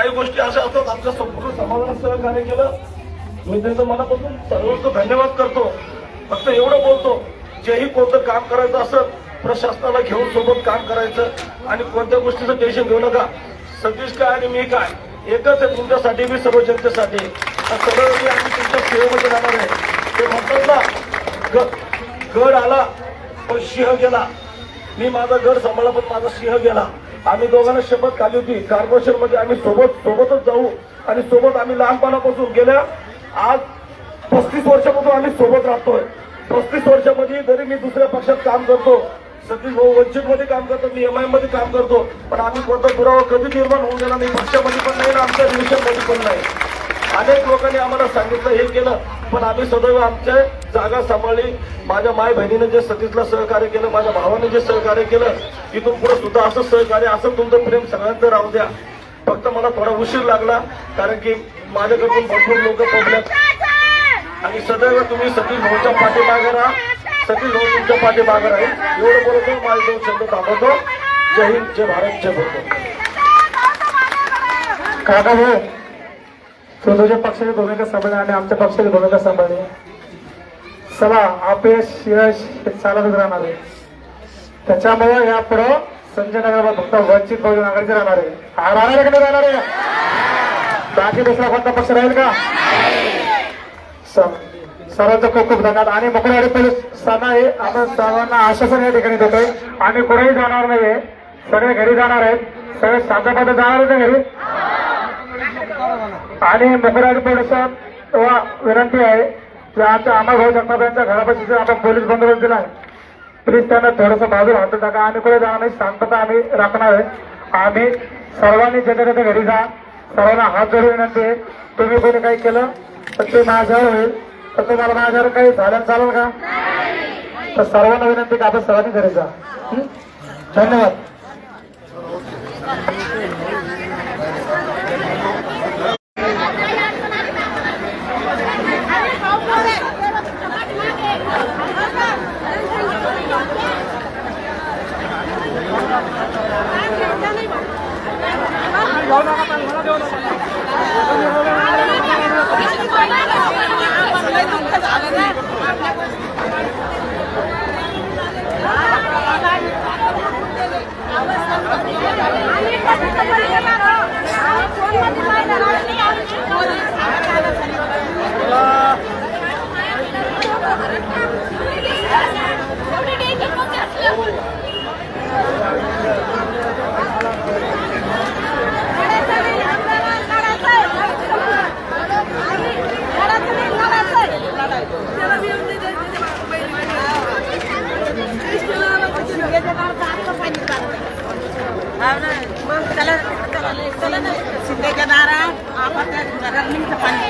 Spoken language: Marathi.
काही गोष्टी अशा असतात आमच्या संपूर्ण समाजाला सहकार्य केलं. मी त्यांचं मनापासून सर्वस्व धन्यवाद करतो. फक्त एवढं बोलतो, जेही कोणतं काम करायचं असत प्रशासनाला घेऊन सोबत काम करायचं आणि कोणत्या गोष्टीचं टेन्शन घेऊ नका. सतीश काय आणि मी काय एकच आहे तुमच्यासाठी, मी सर्व जनतेसाठी. सगळं आम्ही तुमच्या सेवेमध्ये राहणार आहे. ते म्हणतात ना, गड आला पण सिंह गेला. मी माझा गड सांभाळला पण माझा सिंह गेला. आम्ही दोघांना शपथ खाली होती कॉर्पोरेशन मध्ये आम्ही सोबतच जाऊ आणि सोबत आम्ही लहानपणापासून गेल्या आज 35 वर्षापासून आम्ही सोबत राहतोय. 35 वर्षामध्ये जरी मी दुसऱ्या पक्षात काम करतो, सतीश भाऊ वंचित मध्ये काम करतो, मी एमआय मध्ये काम करतो, पण आम्ही कोणता दुरावा कधी निर्माण होऊन गेला नाही. पक्षामध्ये पण नाही ना आमच्या डिव्हिजन मध्ये पण नाही. अनेक लोकांनी आम्हाला सांगितलं हे केलं, पण आम्ही सदैव आमच्या जागा सांभाळली. माझ्या माय बहिणीने जे सतीशला सहकार्य केलं, माझ्या भावाने जे सहकार्य केलं, इथून पुढे सुद्धा असं सहकार्य, असं तुमचं प्रेम सगळ्यांचं राहू द्या. फक्त मला थोडा उशीर लागला कारण की माझ्याकडून भरपूर लोक पोहोचल्यात आणि सदैव तुम्ही सतीश भाऊच्या पाठीमागे राहा. सतीश भाऊ तुमच्या पाठीमागे राहील एवढं बोलतो. माझे 2 शब्द थांबवतो. जय हिंद, जय भारत, जय बोलतो. काका भाऊ, तो तुझ्या पक्षाची भूमिका सांभाळली आणि आमच्या पक्षाची भूमिका सांभाळली. चला अपयश यश हे चालतच राहणार आहे. त्याच्यामुळे यापुढं संजय नगर फक्त वंचित बहुजन आघाडीचे राहणार आहे. राहणार आहे का नाही राहणार आहे? बाकी दुसरा कोणता पक्ष राहील का? सर्वांचं खूप खूप धन्यवाद. आणि मोकळवाडी पोलिसांना हे आपण सर्वांना आश्वासन या ठिकाणी देतोय, आम्ही कुठेही जाणार नाहीये. सगळे घरी जाणार आहेत. सगळे शांतपणे जाणार आहेत घरी. आणि मोकळवाडी पोलिसात विनंती आहे की आमच्या अमर भाऊ जगताप यांच्या घरापाशी आपण पोलीस बंदोबस्त दिला आहे. प्लीज त्यांना थोडंसं बाजूला हटून टाका. आम्ही कुठे जाणार नाही, शांतता आम्ही राखणार आहे. आम्ही सर्वांनी ज्याच्या घरी जा. सर्वांना हात जोडून विनंती आहे, तुम्ही कोणी काही केलं तर ते माझ्यावर होईल. तर तुम्हाला माझ्यावर काही झालं चालेल का? तर सर्वांना विनंती की आपण सर्वांनी घरी जा. धन्यवाद. शिंदेच्या दारा आपण पाणी